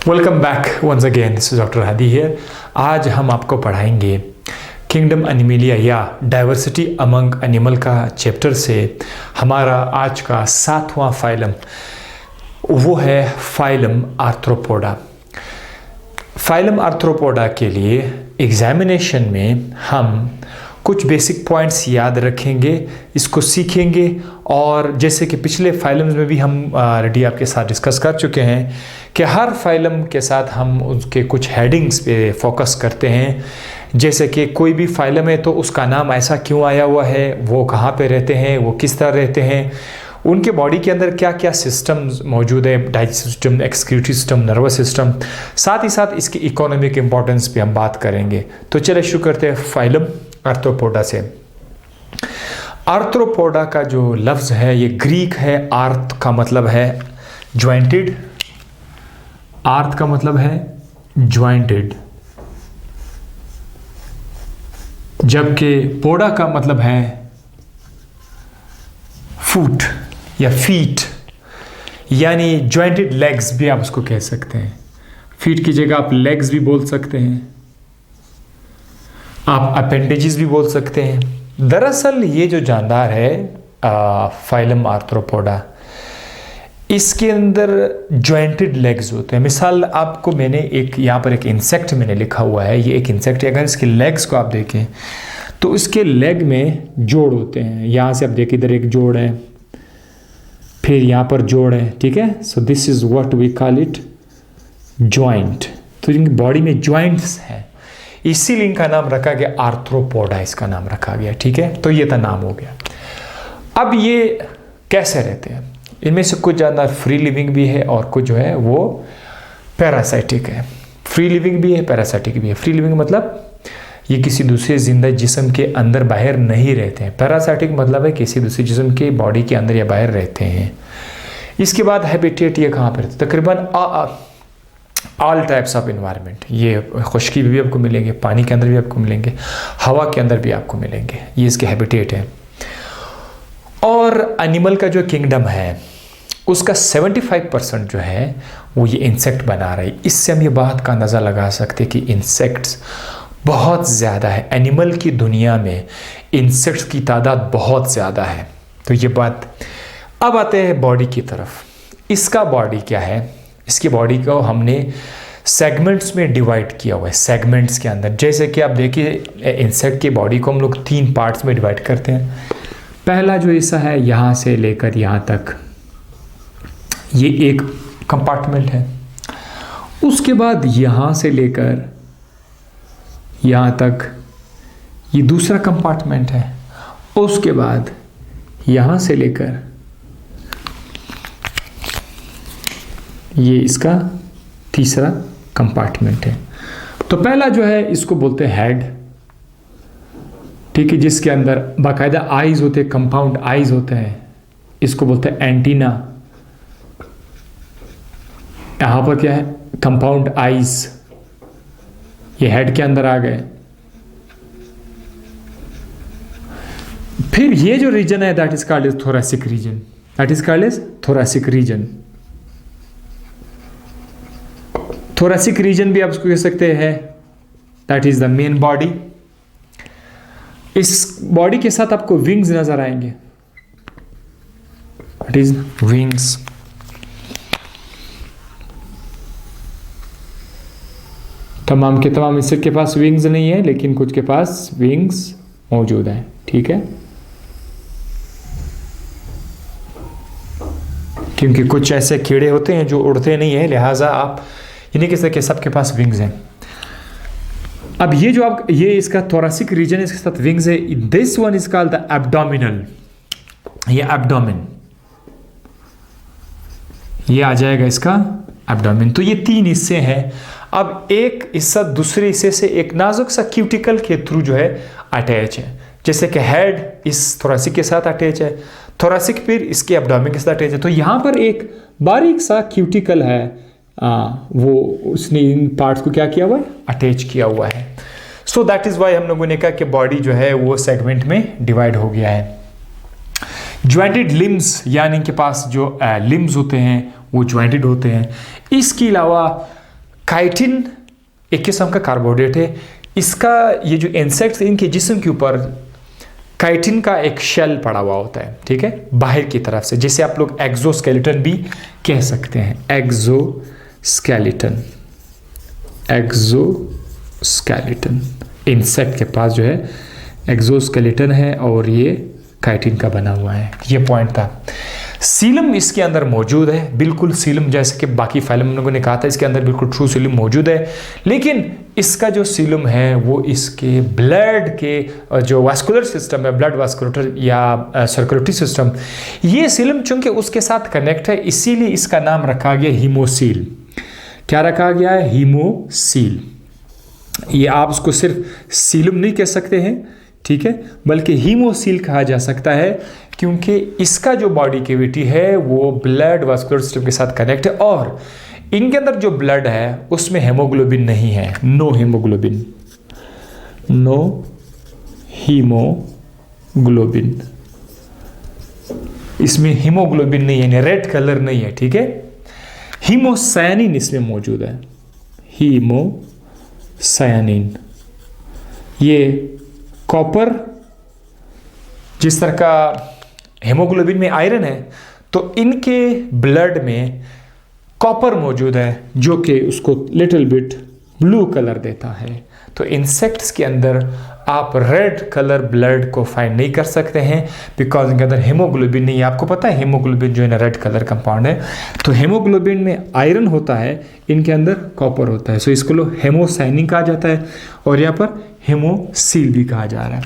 Welcome back once again, this is doctor Hadi here. आज हम आपको पढ़ाएंगे किंगडम एनिमलिया या डाइवर्सिटी अमंग एनिमल का चैप्टर से हमारा आज का 7वां फाइलम वो है फाइलम आर्थ्रोपोडा। फाइलम आर्थ्रोपोडा के लिए एग्जामिनेशन में हम कुछ बेसिक पॉइंट्स याद रखेंगे, इसको सीखेंगे और जैसे कि पिछले फाइलम्स में भी हम ऑलरेडी आपके साथ डिस्कस कर चुके हैं कि हर फाइलम के साथ हम उसके कुछ हेडिंग्स पे फोकस करते हैं। जैसे कि कोई भी फाइलम है तो उसका नाम ऐसा क्यों आया हुआ है, वो कहाँ पे रहते हैं, वो किस तरह रहते हैं, उनके बॉडी के अंदर क्या क्या सिस्टम्स मौजूद है, digestive system, excretory system, nervous system, साथ ही साथ इसकी इकोनॉमिक इंपॉर्टेंस पे हम बात करेंगे। तो चलिए शुरू करते हैं फाइलम आर्थ्रोपोडा से। आर्थ्रोपोडा का जो लफ्ज़ है ये ग्रीक है। आर्थ का मतलब है ज्वाइंटेड, आर्थ का मतलब है ज्वाइंटेड, जबकि पोडा का मतलब है फुट या फीट, यानी ज्वाइंटेड लेग्स भी आप उसको कह सकते हैं। फीट की जगह आप लेग्स भी बोल सकते हैं, आप अपेंडेजेस भी बोल सकते हैं। दरअसल ये जो जानदार है फाइलम आर्थ्रोपोडा, इसके अंदर ज्वाइंटेड लेग्स होते हैं। मिसाल आपको मैंने एक यहाँ पर एक इंसेक्ट मैंने लिखा हुआ है, ये एक इंसेक्ट है। अगर इसके लेग्स को आप देखें तो इसके लेग में जोड़ होते हैं। यहाँ से आप देखिए इधर एक जोड़ है, फिर यहाँ पर जोड़ है, ठीक है। So this is what we call it joint. तो इनकी बॉडी में ज्वाइंट्स हैं, इसीलिए इनका नाम रखा गया आर्थ्रोपोडा, इसका नाम रखा गया, ठीक है। तो ये तो नाम हो गया। अब ये कैसे रहते हैं, इनमें से कुछ ज़्यादा फ्री लिविंग भी है और कुछ जो है वो पैरासाइटिक है। फ्री लिविंग भी है, पैरासाइटिक भी है। फ्री लिविंग मतलब ये किसी दूसरे जिंदा जिस्म के अंदर बाहर नहीं रहते हैं। पैरासाइटिक मतलब है किसी दूसरे जिस्म के बॉडी के अंदर या बाहर रहते हैं। इसके बाद हैबिटेट ये कहाँ पर, तकरीबन ऑल टाइप्स ऑफ इन्वायरमेंट। ये खुश्की भी आपको मिलेंगे, पानी के अंदर भी आपको मिलेंगे, हवा के अंदर भी आपको मिलेंगे। ये इसके हैबिटेट है। और एनिमल का जो किंगडम है उसका 75% जो है वो ये इंसेक्ट बना रही। इससे हम ये बात का अंदाज़ा लगा सकते हैं कि इंसेक्ट्स बहुत ज़्यादा है। एनिमल की दुनिया में इंसेक्ट्स की तादाद बहुत ज़्यादा है। तो ये बात। अब आते हैं बॉडी की तरफ। इसका बॉडी क्या है, इसकी बॉडी को हमने सेगमेंट्स में डिवाइड किया हुआ है। सेगमेंट्स के अंदर जैसे कि आप देखिए इंसेक्ट की बॉडी को हम लोग 3 पार्ट्स में डिवाइड करते हैं। पहला जो हिस्सा है यहाँ से लेकर यहाँ तक, ये एक कंपार्टमेंट है। उसके बाद यहाँ से लेकर यहाँ तक ये दूसरा कंपार्टमेंट है। उसके बाद यहाँ से लेकर ये इसका तीसरा कंपार्टमेंट है। तो पहला जो है इसको बोलते हैं हेड, ठीक है, जिसके अंदर बाकायदा आइज होते हैं, कंपाउंड आइज होते हैं। इसको बोलते हैं एंटीना। यहाँ पर क्या है, कंपाउंड आइज, ये हेड के अंदर आ गए। फिर ये जो रीजन है that is called is thoracic region, that is called is thoracic region. Thoracic region भी आप उसको कह सकते हैं, that is the main body. इस बॉडी के साथ आपको विंग्स नजर आएंगे, दैट इज विंग्स। तमाम के तमाम इंसेक्ट के पास विंग्स नहीं है, लेकिन कुछ के पास विंग्स मौजूद हैं, ठीक है। क्योंकि कुछ ऐसे कीड़े होते हैं जो उड़ते नहीं है, लिहाजा आप ये नहीं कह सकते सबके पास विंग्स हैं। अब ये जो आप ये इसका थोरैसिक रीजन, इसके साथ विंग्स है। This one is called the abdominal, ये एब्डोमिन, ये आ जाएगा इसका एब्डोमिन। तो ये 3 हिस्से हैं। अब एक हिस्सा दूसरे हिस्से से एक नाजुक सा क्यूटिकल के थ्रू जो है अटैच है। जैसे कि हेड इस थोरैसिक के साथ अटैच है, थोरैसिक फिर इसके एब्डोमिन के साथ अटैच है। तो यहाँ पर एक बारीक सा क्यूटिकल है, वो उसने इन पार्ट्स को क्या किया हुआ है, अटैच किया हुआ है। सो दैट इज वाई हम लोगों ने कहा कि बॉडी जो है वो सेगमेंट में डिवाइड हो गया है। ज्वाइंटेड लिम्स यानी इनके पास जो लिम्स होते हैं वो ज्वाइंटेड होते हैं। इसके अलावा काइटिन एक किस्म का कार्बोहाइड्रेट है। इसका ये जो इंसेक्ट्स, इनके जिस्म के ऊपर काइटिन का एक शेल पड़ा हुआ होता है, ठीक है, बाहर की तरफ से, जिसे आप लोग एक्सोस्केलेटन भी कह सकते हैं। एक्सोस्केलेटन, एक्सोस्केलेटन, इंसेक्ट के पास जो है एक्सोस्केलेटन है और ये काइटिन का बना हुआ है। ये पॉइंट था। सीलम इसके अंदर मौजूद है, बिल्कुल सीलम जैसे कि बाकी फाइलम हम लोगों ने कहा था, इसके अंदर बिल्कुल ट्रू सीलम मौजूद है। लेकिन इसका जो सीलम है वो इसके ब्लड के जो वास्कुलर सिस्टम है, ब्लड वास्कुलेटर या सर्कुलेटरी सिस्टम, ये सीलम चूंकि उसके साथ कनेक्ट है, इसीलिए इसका नाम रखा गया हीमोसील। क्या रखा गया है? हीमोसील। ये आप उसको सिर्फ सीलम नहीं कह सकते हैं, ठीक है, बल्कि हीमोसील कहा जा सकता है, क्योंकि इसका जो बॉडी कैविटी है वो ब्लड वास्कुलर सिस्टम के साथ कनेक्ट है और इनके अंदर जो ब्लड है उसमें हेमोग्लोबिन नहीं है। नो हीमोग्लोबिन, नो हीमोग्लोबिन, इसमें हीमोग्लोबिन नहीं है, रेड कलर नहीं है, ठीक है। हीमोसायनिन इसमें मौजूद है, हीमोसायनिन। ये कॉपर, जिस तरह का हेमोग्लोबिन में आयरन है, तो इनके ब्लड में कॉपर मौजूद है जो कि उसको लिटिल बिट ब्लू कलर देता है। तो इंसेक्ट्स के अंदर आप रेड कलर ब्लड को फाइंड नहीं कर सकते हैं, बिकॉज इनके अंदर हेमोग्लोबिन नहीं है। आपको पता है हेमोग्लोबिन जो है ना रेड कलर कंपाउंड है, तो हेमोग्लोबिन में आयरन होता है, इनके अंदर कॉपर होता है। सो इसको लोग हेमोसाइनिन कहा जाता है और यहाँ पर हेमोसील भी कहा जा रहा है।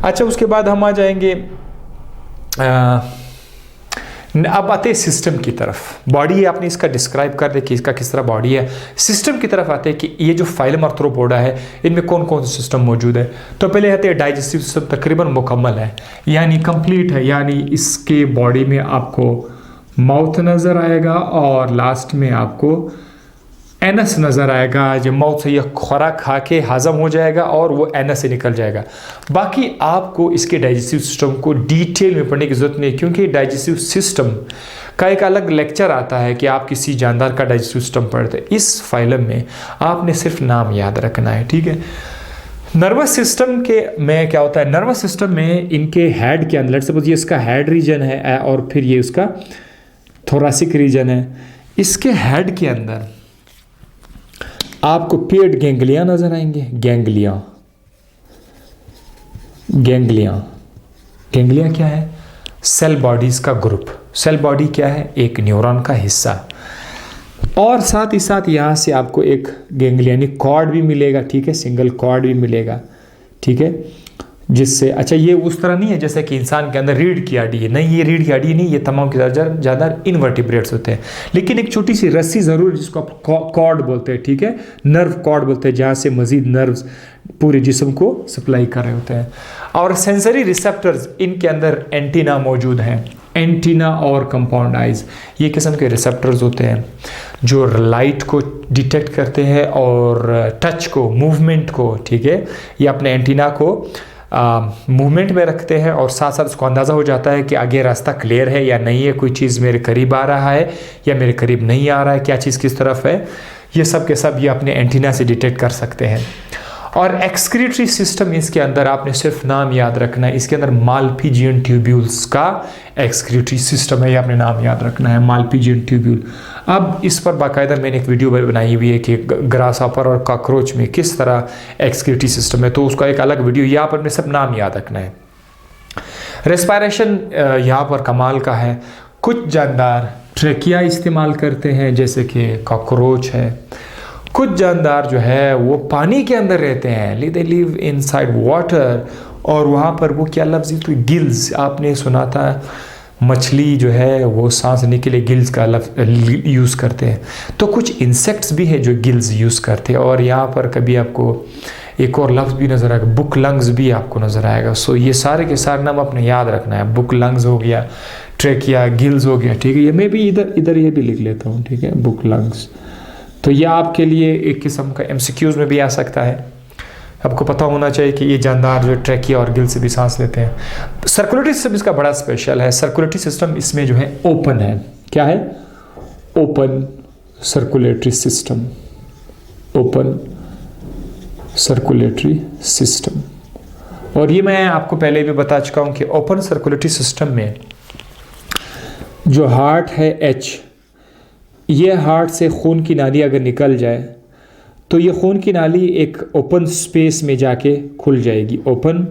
अच्छा, उसके बाद हम आ जाएंगे, अब आते हैं सिस्टम की तरफ। बॉडी आपने इसका डिस्क्राइब कर दे कि इसका किस तरह बॉडी है। सिस्टम की तरफ आते हैं कि ये जो फाइलम आर्थ्रोपोडा है इनमें कौन कौन से सिस्टम मौजूद है। तो पहले आते हैं डाइजेस्टिव सिस्टम, तकरीबन मुकम्मल है, यानी कंप्लीट है, यानी इसके बॉडी में आपको माउथ नज़र आएगा और लास्ट में आपको एनस नज़र आएगा। जब माउथ से यह खुराक खा के हज़म हो जाएगा और वो एनस से निकल जाएगा। बाकी आपको इसके डाइजेस्टिव सिस्टम को डिटेल में पढ़ने की ज़रूरत नहीं है, क्योंकि डाइजेस्टिव सिस्टम का एक अलग लेक्चर आता है कि आप किसी जानदार का डाइजेस्टिव सिस्टम पढ़ते हैं। इस फाइलम में आपने सिर्फ नाम याद रखना है, ठीक है। नर्वस सिस्टम के में क्या होता है, नर्वस सिस्टम में इनके हेड के अंदर, सपोज ये इसका हेड रीजन है और फिर ये उसका थोरासिक रीजन है। इसके हेड के अंदर आपको पेड गैंग्लिया नजर आएंगे, गैंग्लिया। गैंग्लिया, गैंग्लिया क्या है? सेल बॉडीज का ग्रुप। सेल बॉडी क्या है? एक न्यूरॉन का हिस्सा। और साथ ही साथ यहाँ से आपको एक गैंग्लियानी कॉर्ड भी मिलेगा, ठीक है, सिंगल कॉर्ड भी मिलेगा, ठीक है, जिससे, अच्छा ये उस तरह नहीं है जैसे कि इंसान के अंदर रीढ़ की हड्डी है, नहीं, ये रीढ़ की हड्डी नहीं, ये तमाम के ज़्यादा इनवर्टिब्रेट्स होते हैं। लेकिन एक छोटी सी रस्सी ज़रूर, जिसको आप कॉर्ड बोलते हैं, ठीक है, नर्व कॉर्ड बोलते हैं, जहाँ से मजीद नर्व्स पूरे जिस्म को सप्लाई कर रहे होते हैं। और सेंसरी रिसेप्टर्स, इनके अंदर एंटीना मौजूद हैं, एंटीना और कंपाउंड आइज, ये किस्म के रिसेप्टर्स होते हैं जो लाइट को डिटेक्ट करते हैं और टच को, मूवमेंट को, ठीक है, ये अपने एंटीना को मूवमेंट में रखते हैं और साथ साथ उसको अंदाज़ा हो जाता है कि आगे रास्ता क्लियर है या नहीं है, कोई चीज़ मेरे करीब आ रहा है या मेरे करीब नहीं आ रहा है, क्या चीज़ किस तरफ है, ये सब के सब ये अपने एंटीना से डिटेक्ट कर सकते हैं। और एक्सक्रीटरी सिस्टम, इसके अंदर आपने सिर्फ नाम याद रखना है, इसके अंदर मालपीजियन ट्यूब्यूल्स का एक्सक्रीटरी सिस्टम है, ये आपने नाम याद रखना है, मालपीजियन ट्यूब्यूल। अब इस पर बाकायदा मैंने एक वीडियो बनाई हुई है कि ग्रासहॉपर और कॉकरोच में किस तरह एक्सक्रीटरी सिस्टम है, तो उसका एक अलग वीडियो, यहाँ पर अपने सब नाम याद रखना है। रेस्पिरेशन यहाँ पर कमाल का है। कुछ जानदार ट्रेकिया इस्तेमाल करते हैं, जैसे कि कॉकरोच है। कुछ जानदार जो है वो पानी के अंदर रहते हैं, दे लिव इनसाइड वाटर, और वहाँ पर वो क्या लफ्ज़, तो गिल्स, आपने सुना था मछली जो है वो सांस लेने के लिए गिल्स का लफ्ज़ यूज़ करते हैं। तो कुछ इंसेक्ट्स भी है जो गिल्स यूज़ करते हैं। और यहाँ पर कभी आपको एक और लफ्ज़ भी नज़र आएगा, बुक लंग्स भी आपको नज़र आएगा। सो ये सारे के सारे नाम आपने याद रखना है। बुक लंग्स हो गया, ट्रेकिया, गिल्स हो गया, ठीक है। ये मैं भी इधर ये भी लिख लेता हूँ, ठीक है, बुक लंग्स। तो यह आपके लिए एक किस्म का MCQs में भी आ सकता है। आपको पता होना चाहिए कि ये जानदार जो ट्रेकिया और गिल से भी सांस लेते हैं। सर्कुलेटरी सिस्टम इसका बड़ा स्पेशल है। सर्कुलेटरी सिस्टम इसमें जो है ओपन है। क्या है? Open circulatory system, open circulatory system. और ये मैं आपको पहले भी बता चुका हूँ कि ओपन सर्कुलेटरी सिस्टम में जो हार्ट है एच, ये हार्ट से खून की नाली अगर निकल जाए तो ये खून की नाली एक ओपन स्पेस में जाके खुल जाएगी, ओपन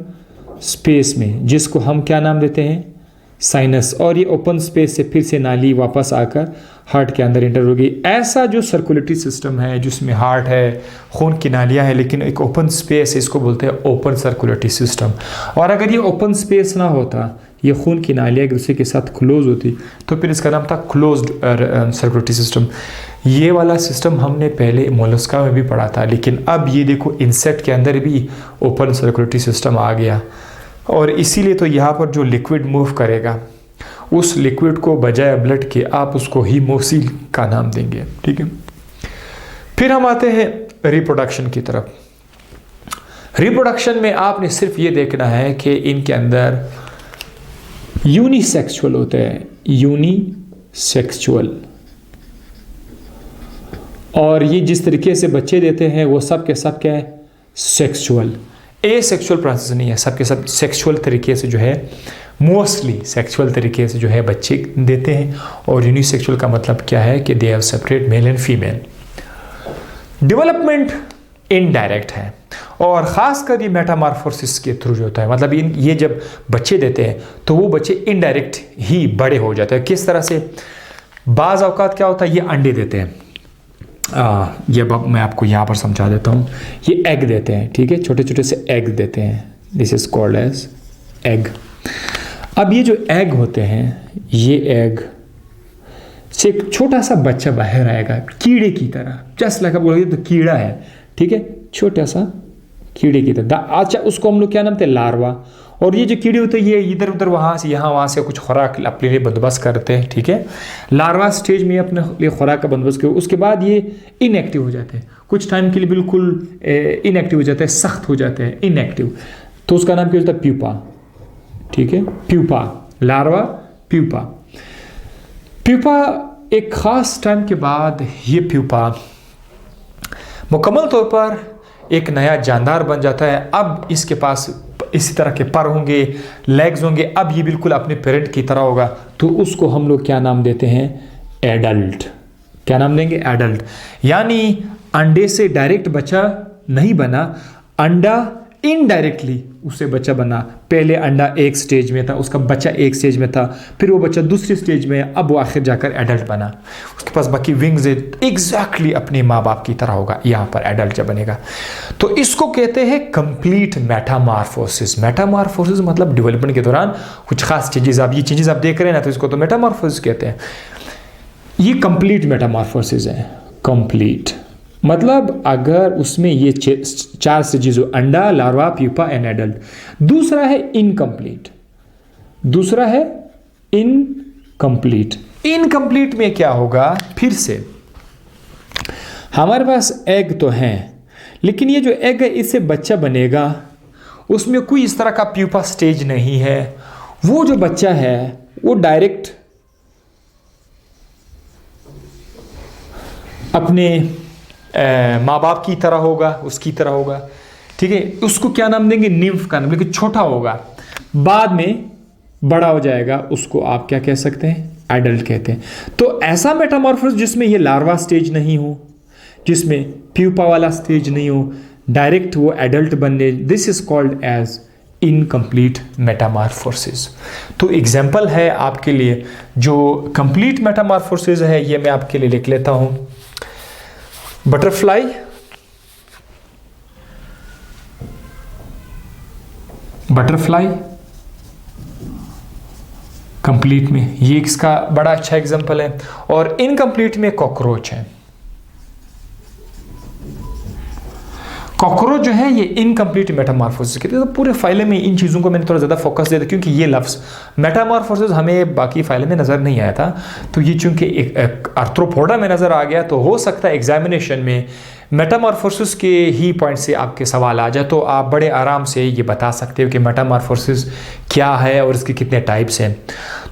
स्पेस में, जिसको हम क्या नाम देते हैं, साइनस। और ये ओपन स्पेस से फिर से नाली वापस आकर हार्ट के अंदर इंटर होगी। ऐसा जो सर्कुलेटरी सिस्टम है जिसमें हार्ट है, खून की नालियाँ हैं, लेकिन एक ओपन स्पेस है, इसको बोलते हैं ओपन सर्कुलेटरी सिस्टम। और अगर ये ओपन स्पेस ना होता, ये खून की नालियाँ एक दूसरे के साथ क्लोज होती, तो फिर इसका नाम था क्लोज्ड सर्कुलेटरी सिस्टम। ये वाला सिस्टम हमने पहले मोलस्का में भी पढ़ा था, लेकिन अब ये देखो इंसेक्ट के अंदर भी ओपन सर्कुलेटरी सिस्टम आ गया। और इसीलिए तो यहाँ पर जो लिक्विड मूव करेगा, उस लिक्विड को बजाय ब्लड के आप उसको हीमोसिल का नाम देंगे, ठीक है। फिर हम आते हैं रिप्रोडक्शन की तरफ। रिप्रोडक्शन में आपने सिर्फ ये देखना है कि इनके अंदर यूनिसेक्सुअल होते हैं, यूनिसेक्सुअल। और ये जिस तरीके से बच्चे देते हैं वो सब के सब क्या है, सेक्सुअल। एसेक्सुअल प्रोसेस नहीं है, सब के सब सेक्सुअल तरीके से जो है, मोस्टली सेक्सुअल तरीके से जो है बच्चे देते हैं। और यूनिसेक्सुअल का मतलब क्या है कि they have separate male and female. Development indirect है, और ख़ासकर ये मेटामॉर्फोसिस के थ्रू जो होता है, मतलब ये जब बच्चे देते हैं तो वो बच्चे इनडायरेक्ट ही बड़े हो जाते हैं। किस तरह से, बाज़ औक़ात क्या होता है, ये अंडे देते हैं, ये मैं आपको यहाँ पर समझा देता हूँ। ये एग देते हैं, ठीक है, छोटे छोटे से एग देते हैं, this is called as egg. अब ये जो एग होते हैं, ये एग से एक छोटा सा बच्चा बाहर आएगा, कीड़े की तरह, जस्ट लाइक आप बोलोगे तो कीड़ा है, ठीक है, छोटा सा कीड़े की तरह। अच्छा, उसको हम लोग क्या नाम देते हैं, लार्वा। और ये जो कीड़े होते हैं ये इधर उधर वहाँ से यहाँ वहाँ से कुछ खुराक अपने लिए बंदोबस्त करते हैं, ठीक है। लार्वा स्टेज में अपने लिए खुराक का बंदोबस्त किया, उसके बाद ये इनएक्टिव हो जाते हैं, कुछ टाइम के लिए बिल्कुल इनएक्टिव हो जाते हैं, सख्त हो जाते हैं, इनएक्टिव। तो उसका नाम क्या होता है, प्यूपा, ठीक है, प्यूपा, लार्वा, प्यूपा। प्यूपा एक ख़ास टाइम के बाद ये प्यूपा मुकम्मल तौर पर एक नया जानदार बन जाता है। अब इसके पास इसी तरह के पर होंगे, लेग्स होंगे, अब ये बिल्कुल अपने पेरेंट की तरह होगा। तो उसको हम लोग क्या नाम देते हैं, एडल्ट। क्या नाम देंगे, एडल्ट। यानी अंडे से डायरेक्ट बच्चा नहीं बना, अंडा इनडायरेक्टली उससे बच्चा बना। पहले अंडा एक स्टेज में था, उसका बच्चा एक स्टेज में था, फिर वो बच्चा दूसरी स्टेज में, अब वो आखिर जाकर एडल्ट बना, उसके पास बाकी विंग्स है, एग्जैक्टली अपने माँ बाप की तरह होगा, यहाँ पर एडल्ट जब बनेगा। तो इसको कहते हैं कंप्लीट मेटामॉर्फोसिस। मेटामॉर्फोसिस मतलब डेवलपमेंट के दौरान कुछ खास चेंजेस, आप ये चेंजेस आप देख रहे हैं ना, तो इसको तो मेटामॉर्फोसिस कहते हैं। ये कंप्लीट मेटामॉर्फोसिस है। कंप्लीट मतलब अगर उसमें ये 4 स्टेजेस हो, अंडा, लार्वा, प्यूपा एंड एडल्ट। दूसरा है इनकम्प्लीट, दूसरा है इनकम्प्लीट। इनकम्प्लीट में क्या होगा, फिर से हमारे पास एग तो है, लेकिन ये जो एग है इससे बच्चा बनेगा, उसमें कोई इस तरह का प्यूपा स्टेज नहीं है। वो जो बच्चा है वो डायरेक्ट अपने माँ बाप की तरह होगा, उसकी तरह होगा, ठीक है। उसको क्या नाम देंगे, निम्फ का नाम, लेकिन छोटा होगा, बाद में बड़ा हो जाएगा, उसको आप क्या कह सकते हैं, एडल्ट कहते हैं। तो ऐसा मेटामॉर्फोसिस जिसमें ये लार्वा स्टेज नहीं हो, जिसमें प्यूपा वाला स्टेज नहीं हो, डायरेक्ट वो एडल्ट बनने, this is called as incomplete metamorphosis. तो एग्जाम्पल है आपके लिए जो कंप्लीट मेटामॉर्फोसिस है, ये मैं आपके लिए लिख लेता हूं। बटरफ्लाई, बटरफ्लाई कंप्लीट में ये इसका बड़ा अच्छा एग्जांपल है। और इनकम्प्लीट में कॉकरोच है। कॉकरोच जो है ये इनकम्प्लीट मेटामॉर्फोसिस कहते हैं। तो पूरे फाइल में इन चीज़ों को मैंने थोड़ा ज़्यादा फोकस दिया था, क्योंकि ये लफ्ज़ मेटामॉर्फोसिस हमें बाकी फाइल में नज़र नहीं आया था, तो ये चूंकि एक आर्थ्रोपोडा में नज़र आ गया, तो हो सकता है एग्जामिनेशन में मेटामॉर्फोसिस के ही पॉइंट से आपके सवाल आ जाए, तो आप बड़े आराम से ये बता सकते हो कि मेटामॉर्फोसिस क्या है और इसके कितने टाइप्स हैं।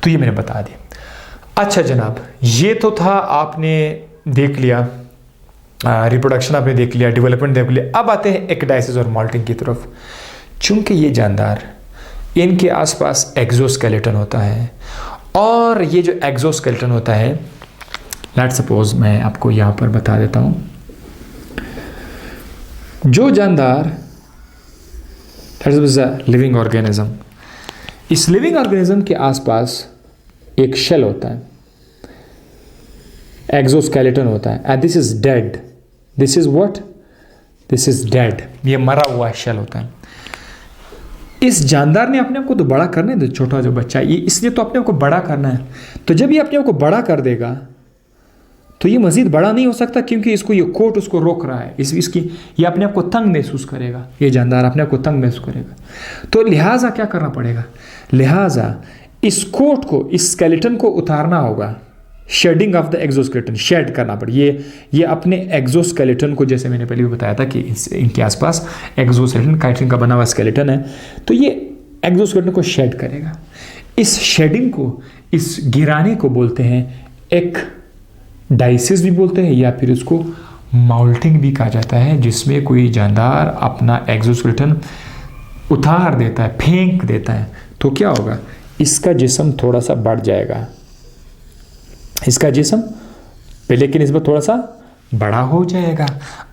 तो ये मैंने बता दिया। अच्छा जनाब, ये तो था, आपने देख लिया रिप्रोडक्शन आपने देख लिया, डेवलपमेंट देख लिया। अब आते हैं एक्डाइसिस और मॉल्टिंग की तरफ। चूंकि ये जानदार, इनके आसपास एक्सोस्केलेटन होता है, और ये जो एक्सोस्केलेटन होता है, लेट्स सपोज मैं आपको यहाँ पर बता देता हूँ, जो जानदार लिविंग ऑर्गेनिज्म, इस लिविंग ऑर्गेनिज्म के आसपास एक शेल होता है, एक्सोस्केलेटन होता है, and this is dead. This is what? This is dead. ये मरा हुआ शेल होता है। इस जानदार ने अपने आप को तो बड़ा करना है, तो छोटा जो बच्चा है, ये इसलिए तो अपने आप को बड़ा करना है। तो जब ये अपने आप को बड़ा कर देगा तो ये मजीद बड़ा नहीं हो सकता, क्योंकि इसको ये कोट उसको रोक रहा है। इसकी ये अपने आप को तंग महसूस करेगा, ये जानदार अपने आप को तंग महसूस करेगा। तो लिहाजा क्या करना पड़ेगा? लिहाजा इस कोट को, इस स्केलेटन को उतारना होगा। Shedding of the exoskeleton, shed करना पड़ेगा। ये अपने एक्सोस्केलेटन को, जैसे मैंने पहले भी बताया था कि इनके आसपास एक्सोस्केलेटन काइटिन का बना हुआ स्केलेटन है, तो ये एक्सोस्केलेटन को शेड करेगा। इस शेडिंग को, इस गिराने को बोलते हैं एक डाइसिस भी बोलते हैं, या फिर उसको माउल्टिंग भी कहा जाता है, जिसमें कोई जानदार अपना एक्सोस्केलेटन उतार देता है, फेंक देता है। तो क्या होगा? इसका जिस्म थोड़ा सा बढ़ जाएगा, इसका जिस्म पहले की निस्बत थोड़ा सा बड़ा हो जाएगा।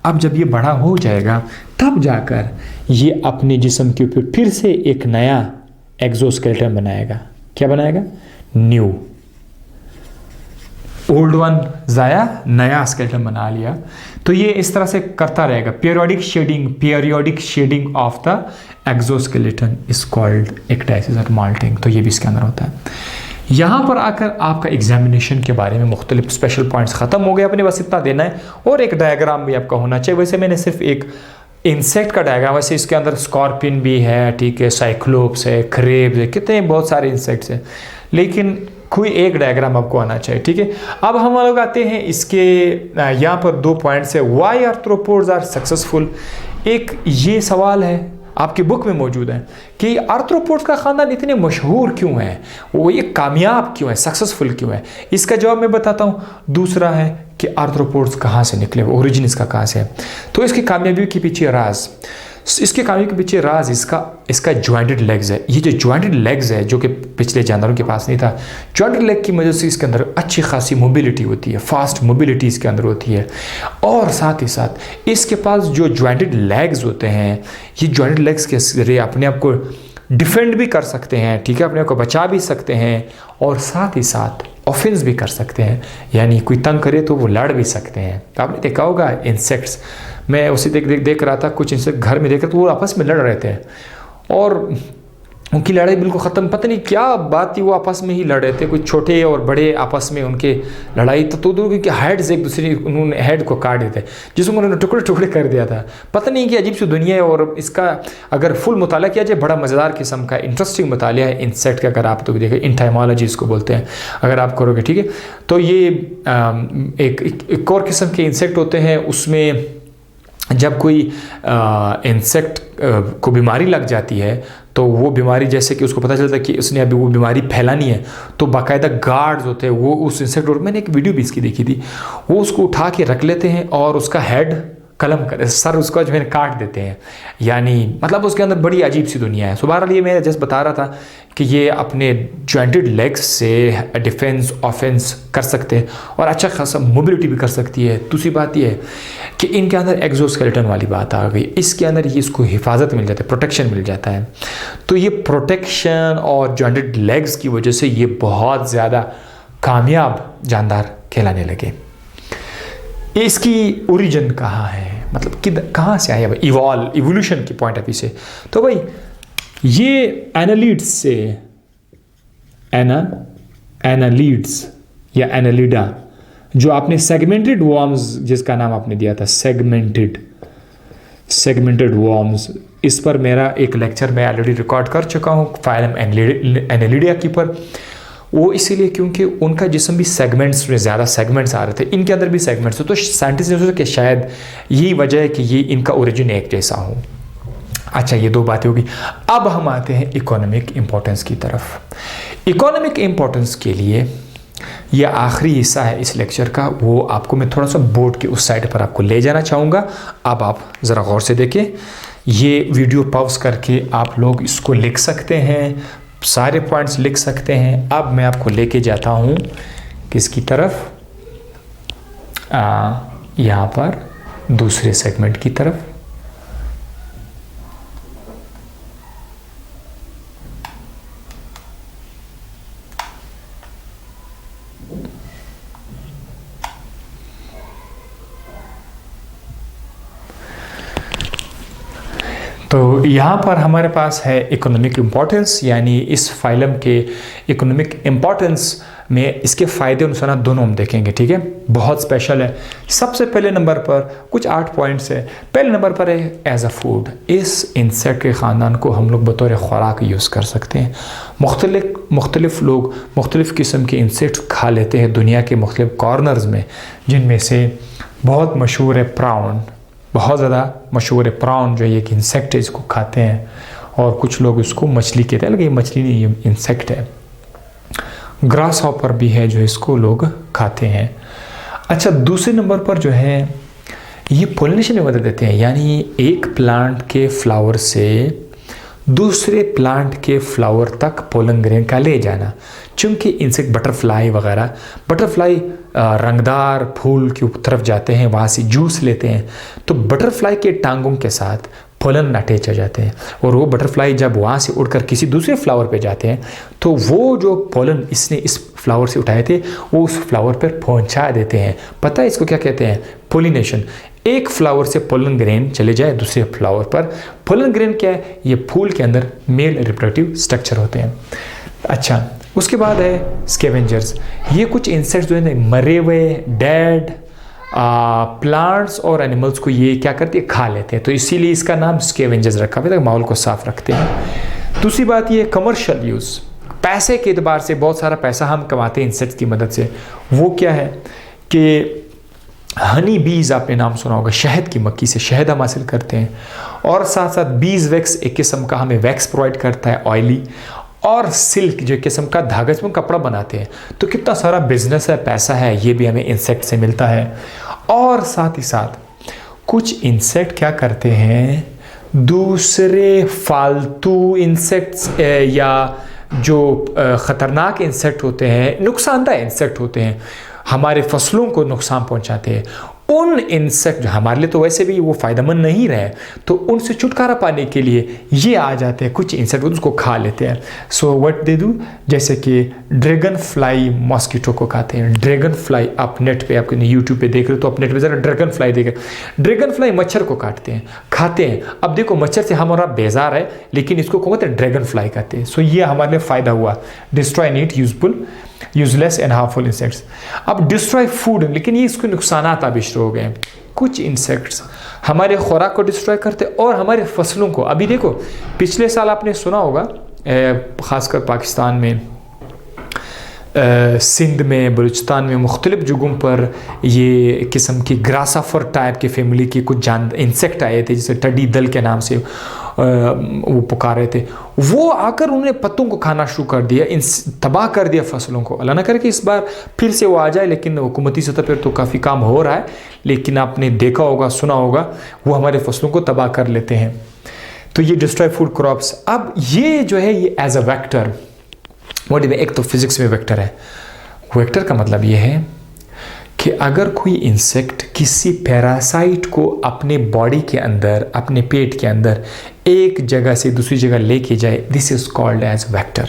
अब जब ये बड़ा हो जाएगा तब जाकर ये अपने जिस्म के ऊपर फिर से एक नया एक्सोस्केलेटन बनाएगा। क्या बनाएगा? न्यू। ओल्ड वन जाया, नया स्केलेटन बना लिया। तो ये इस तरह से करता रहेगा। Periodic shedding of the exoskeleton is called ecdysis और मॉल्टिंग। तो ये भी इसके अंदर होता है। यहाँ पर आकर आपका एग्जामिनेशन के बारे में मुख्तलिफ स्पेशल पॉइंट्स ख़त्म हो गए। अपने बस इतना देना है, और एक डायग्राम भी आपका होना चाहिए। वैसे मैंने सिर्फ एक इंसेक्ट का डायग्राम, वैसे इसके अंदर स्कॉर्पियन भी है, ठीक है, साइक्लोप्स है, क्रेब्स है, कितने बहुत सारे इंसेक्ट्स हैं, लेकिन कोई एक डायग्राम आपको आना चाहिए, ठीक है। अब हम लोग आते हैं इसके यहाँ पर 2 पॉइंट्स है। Why arthropods are successful. एक ये सवाल है आपकी बुक में मौजूद है कि आर्थ्रोपोड्स का ख़ानदान इतने मशहूर क्यों है, वो ये कामयाब क्यों है, सक्सेसफुल क्यों है। इसका जवाब मैं बताता हूँ। दूसरा है कि आर्थ्रोपोड्स कहाँ से निकले, ओरिजिन इसका कहाँ से है। तो इसकी कामयाबी के पीछे राज, इसके कामयाबी के पीछे राज इसका जॉइंटेड लेग्स है। ये जो जॉइंटेड लेग्स है, जो कि पिछले जानवरों के पास नहीं था, जॉइंटेड लेग की वजह से इसके अंदर अच्छी खासी मोबिलिटी होती है, फास्ट मोबिलिटी इसके अंदर होती है। और साथ ही साथ इसके पास जो जॉइंटेड लेग्स होते हैं, ये जॉइंटेड लेग्स के जरिए अपने आप को डिफेंड भी कर सकते हैं, ठीक है, अपने आप को बचा भी सकते हैं, और साथ ही साथ ऑफेंस भी कर सकते हैं, यानी कोई तंग करे तो वो लड़ भी सकते हैं। आपने देखा होगा इंसेक्ट्स, मैं उसी देख रहा था, कुछ इंसेक्ट घर में देख रहे तो वो आपस में लड़ रहे थे, और उनकी लड़ाई बिल्कुल ख़त्म, पता नहीं क्या बात थी, वो आपस में ही लड़ रहे थे, कुछ छोटे और बड़े आपस में उनके लड़ाई। तो क्योंकि हेड से एक दूसरे, उन्होंने हेड को काट देते, जिसको उन्होंने टुकड़े टुकड़े कर दिया था। पता नहीं कि अजीब सी दुनिया है, और इसका अगर फुल मुताला किया जाए, बड़ा मज़ेदार किस्म का इंटरेस्टिंग मुताला है इंसेक्ट का। अगर आप तो देखें, इंटाइमोलॉजी इसको बोलते हैं, अगर आप करोगे, ठीक है। तो ये एक और किस्म के इंसेक्ट होते हैं, उसमें जब कोई इंसेक्ट को बीमारी लग जाती है, तो वो बीमारी, जैसे कि उसको पता चलता है कि उसने अभी वो बीमारी फैलानी है, तो बाकायदा गार्ड्स होते हैं, वो उस इंसेक्ट, और मैंने एक वीडियो भी इसकी देखी थी, वो उसको उठा के रख लेते हैं और उसका हेड कलम कर, सर उसका जो है काट देते हैं। यानी मतलब उसके अंदर बड़ी अजीब सी दुनिया है। सुबह ये मैं जस्ट बता रहा था कि ये अपने जॉइंटेड लेग्स से डिफेंस ऑफेंस कर सकते हैं, और अच्छा खासा मोबिलिटी भी कर सकती है। दूसरी बात ये है कि इनके अंदर एक्सोस्केलेटन वाली बात आ गई, इसके अंदर ये इसको हिफाजत मिल जाती है, प्रोटेक्शन मिल जाता है। तो ये प्रोटेक्शन और जॉइंटेड लेग्स की वजह से ये बहुत ज़्यादा कामयाब जानदार कहलाने लगे। इसकी ओरिजिन कहाँ है, मतलब कि कहाँ से आया भाई, इवोल्यूशन की पॉइंट ऑफ व्यू से। तो भाई ये एनालिड्स से, एनालिड्स या एनालिडा, जो आपने सेगमेंटेड वॉर्म्स, जिसका नाम आपने दिया था सेगमेंटेड वॉर्म्स, इस पर मेरा एक लेक्चर मैं ऑलरेडी रिकॉर्ड कर चुका हूँ, फाइलम एनालिडिया की पर। वो इसीलिए क्योंकि उनका जिस्म भी सेगमेंट्स में, ज़्यादा सेगमेंट्स आ रहे थे, इनके अंदर भी सेगमेंट्स हो, तो साइंटिस्ट ने सोचा कि शायद यही वजह है कि ये इनका ओरिजिन एक जैसा हो। अच्छा, ये 2 बातें होगी। अब हम आते हैं इकोनॉमिक इम्पोर्टेंस की तरफ। इकोनॉमिक इम्पोर्टेंस के लिए ये आखिरी हिस्सा है इस लेक्चर का, वो आपको मैं थोड़ा सा बोर्ड के उस साइड पर आपको ले जाना चाहूँगा। अब आप ज़रा गौर से देखें, ये वीडियो पॉज करके आप लोग इसको लिख सकते हैं, सारे पॉइंट्स लिख सकते हैं। अब मैं आपको लेके जाता हूँ किसकी तरफ, यहाँ पर दूसरे सेगमेंट की तरफ। तो यहाँ पर हमारे पास है इकोनॉमिक इम्पोर्टेंस, यानी इस फाइलम के इकोनॉमिक इम्पोर्टेंस में इसके फ़ायदे और नुकसान दोनों हम देखेंगे, ठीक है। बहुत स्पेशल है। सबसे पहले नंबर पर कुछ 8 पॉइंट्स है। पहले नंबर पर है एज अ फूड, इस इंसेक्ट के ख़ानदान को हम लोग बतौर ख़ुराक यूज़ कर सकते हैं। मुख्तलिफ़ लोग मुख्तलिफ़ किस्म के इंसेक्ट खा लेते हैं दुनिया के मुख्तलिफ़ कॉर्नर्स में, जिनमें से बहुत मशहूर है प्राउन, बहुत ज़्यादा मशहूर है प्राउन, जो एक इंसेक्ट है, इसको खाते हैं। और कुछ लोग इसको मछली कहते हैं, लेकिन ये मछली नहीं, ये इंसेक्ट है। ग्रास हॉपर भी है जो इसको लोग खाते हैं। अच्छा, दूसरे नंबर पर जो है ये पोलिनेशन में मदद देते हैं, यानी एक प्लांट के फ्लावर से दूसरे प्लांट के फ्लावर तक पोलन ग्रेन का ले जाना। चूँकि इंसेक्ट बटरफ्लाई वगैरह, बटरफ्लाई रंगदार फूल की तरफ जाते हैं, वहाँ से जूस लेते हैं, तो बटरफ्लाई के टांगों के साथ पोलन अटैच हो जाते हैं। और वो बटरफ्लाई जब वहाँ से उड़कर किसी दूसरे फ्लावर पे जाते हैं, तो वो जो पोलन इसने इस फ्लावर से उठाए थे वो उस फ्लावर पर पहुँचा देते हैं। पता है इसको क्या कहते हैं? पोलिनेशन। एक फ्लावर से पोलन ग्रेन चले जाए दूसरे फ्लावर पर। पोलन ग्रेन क्या है? ये फूल के अंदर मेल रिप्रोडक्टिव स्ट्रक्चर होते हैं। अच्छा, उसके बाद है स्कैवेंजर्स। ये कुछ इंसेक्ट्स जो है मरे हुए डेड प्लांट्स और एनिमल्स को ये क्या करते हैं? खा लेते हैं, तो इसीलिए इसका नाम स्कैवेंजर्स रखा हुआ है, माहौल को साफ रखते हैं। दूसरी बात ये कमर्शियल यूज़, पैसे के एतबार से बहुत सारा पैसा हम कमाते हैं इंसेक्ट्स की मदद से। वो क्या है कि हनी बीज, आपने नाम सुना होगा, शहद की मक्खी से शहद हम हासिल करते हैं। और साथ साथ बीज वैक्स एक किस्म का हमें वैक्स प्रोवाइड करता है ऑयली, और सिल्क जो किस्म का धागा से कपड़ा बनाते हैं। तो कितना सारा बिजनेस है, पैसा है, ये भी हमें इंसेक्ट से मिलता है। और साथ ही साथ कुछ इंसेक्ट क्या करते हैं, दूसरे फालतू इंसेक्ट्स या जो ख़तरनाक इंसेक्ट होते हैं, नुकसानदायक इंसेक्ट होते हैं, हमारे फसलों को नुकसान पहुंचाते हैं, उन इंसेक्ट जो हमारे लिए तो वैसे भी वो फ़ायदेमंद नहीं रहे, तो उनसे छुटकारा पाने के लिए ये आ जाते हैं कुछ इंसेक्ट, उसको खा लेते हैं। सो व्हाट दे डू, जैसे कि ड्रैगन फ्लाई मॉस्किटो को खाते हैं। ड्रैगन फ्लाई आप नेट पे, आपके यूट्यूब पे देख रहे हो तो आप नेट पे ज़रा ड्रैगन फ्लाई देखें। ड्रैगन फ्लाई मच्छर को काटते हैं, खाते हैं। अब देखो मच्छर से हमारा बेजार है, लेकिन इसको कौन कहते हैं? ड्रैगन फ्लाई कहते हैं। सो ये हमारे लिए फ़ायदा हुआ। Destroy neat useful useless and harmful insects. अब डिस्ट्रॉय फूड, लेकिन ये इसके नुकसान अभी शुरू हो गए हैं। कुछ इंसेक्ट्स हमारे खुराक को डिस्ट्रॉय करते और हमारे फसलों को। अभी देखो, पिछले साल आपने सुना होगा, ख़ासकर पाकिस्तान में, सिंध में, बलूचिस्तान में, मुख्तलिफ़ जगहों पर ये किस्म की ग्रासफर टाइप के फैमिली के कुछ इंसेक्ट आए थे, जैसे टडी दल के नाम से वो पुकार रहे थे। वो आकर उन्होंने पत्तों को खाना शुरू कर दिया, तबाह कर दिया फसलों को। अल्लाह ना करे कि इस बार फिर से वो आ जाए, लेकिन हुकूमती सतह पर तो काफ़ी काम हो रहा है, लेकिन आपने देखा होगा, सुना होगा, वो हमारे फसलों को तबाह कर लेते हैं। तो ये डिस्ट्रॉय फूड क्रॉप्स। अब ये जो है ये एज अ वेक्टर, एक तो फिजिक्स में वेक्टर है। वेक्टर का मतलब ये है कि अगर कोई इंसेक्ट किसी पैरासाइट को अपने बॉडी के अंदर, अपने पेट के अंदर एक जगह से दूसरी जगह लेके जाए, this is called as vector.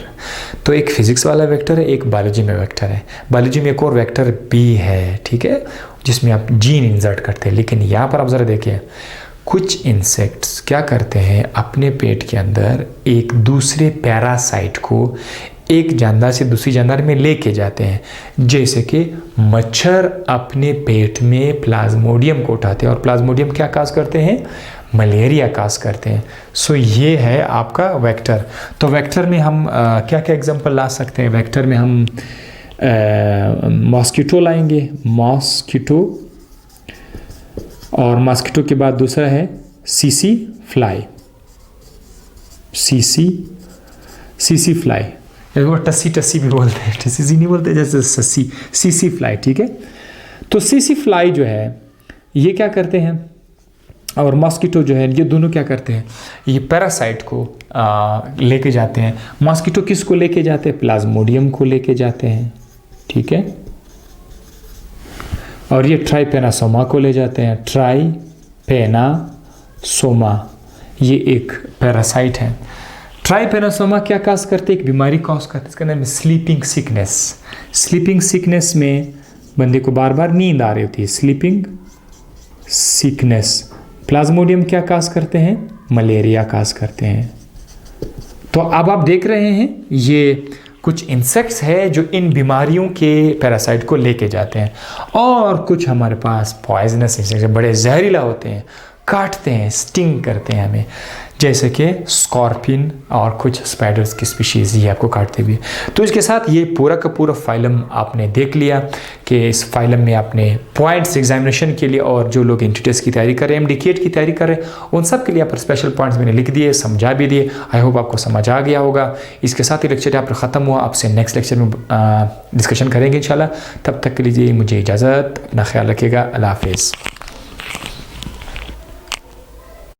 तो एक फिजिक्स वाला वेक्टर है, एक बायोलॉजी में वेक्टर है। बायोलॉजी में एक और वेक्टर भी है, ठीक है, जिसमें आप जीन इंसर्ट करते हैं। लेकिन यहाँ पर आप ज़रा देखिए, कुछ इंसेक्ट्स क्या करते हैं, अपने पेट के अंदर एक दूसरे पैरासाइट को एक जानदार से दूसरी जानदार में लेके जाते हैं। जैसे कि मच्छर अपने पेट में प्लाज्मोडियम को उठाते हैं, और प्लाज्मोडियम क्या काज करते हैं? मलेरिया काज करते हैं। सो ये है आपका वेक्टर। तो वेक्टर में हम क्या क्या एग्जांपल ला सकते हैं? वेक्टर में हम मॉस्किटो लाएंगे, मॉस्किटो, और मॉस्किटो के बाद दूसरा है सीसी फ्लाई, सीसी फ्लाई, वो टसी टसी भी बोलते हैं, टसी नहीं बोलते, जैसे ससी, सीसी फ्लाई, ठीक है। तो सीसी फ्लाई जो है ये क्या करते हैं, और मॉस्किटो जो है, ये दोनों क्या करते हैं, ये पैरासाइट को लेके जाते हैं। मॉस्किटो किसको लेके जाते हैं, प्लाज्मोडियम को लेके जाते हैं, ठीक है। और ये ट्राइपेनासोमा को ले जाते हैं, ट्राइपेनासोमा, ये एक पैरासाइट है। ट्राइपेनासोमा क्या कॉज करते हैं, एक बीमारी कॉज करते हैं, इसका नाम है स्लीपिंग सिकनेस। स्लीपिंग सिकनेस में बंदे को बार बार नींद आ रही होती है, स्लीपिंग सिकनेस। प्लाज्मोडियम क्या काज करते हैं, मलेरिया काज करते हैं। तो अब आप देख रहे हैं ये कुछ इंसेक्ट्स है जो इन बीमारियों के पैरासाइट को लेके जाते हैं। और कुछ हमारे पास पॉइजनस इंसेक्ट्स बड़े जहरीला होते हैं, काटते हैं, स्टिंग करते हैं हमें, जैसे कि स्कॉर्पियन और कुछ स्पाइडर्स की स्पीशीज़ ये आपको काटते भी। तो इसके साथ ये पूरा का पूरा फाइलम आपने देख लिया कि इस फाइलम में आपने पॉइंट्स एग्जामिनेशन के लिए, और जो लोग एंट्री की तैयारी कर रहे हैं, MD-CAT की तैयारी कर रहे हैं, उन सब के लिए आप स्पेशल पॉइंट्स मैंने लिख दिए, समझा भी दिए। आई होप आपको समझ आ गया होगा। इसके साथ ही लेक्चर यहाँ पर ख़त्म हुआ, आपसे नेक्स्ट लेक्चर में डिस्कशन करेंगे इंशाल्लाह। तब तक के लिए मुझे इजाज़त, अपना ख्याल रखिएगा, अल्लाह हाफिज़।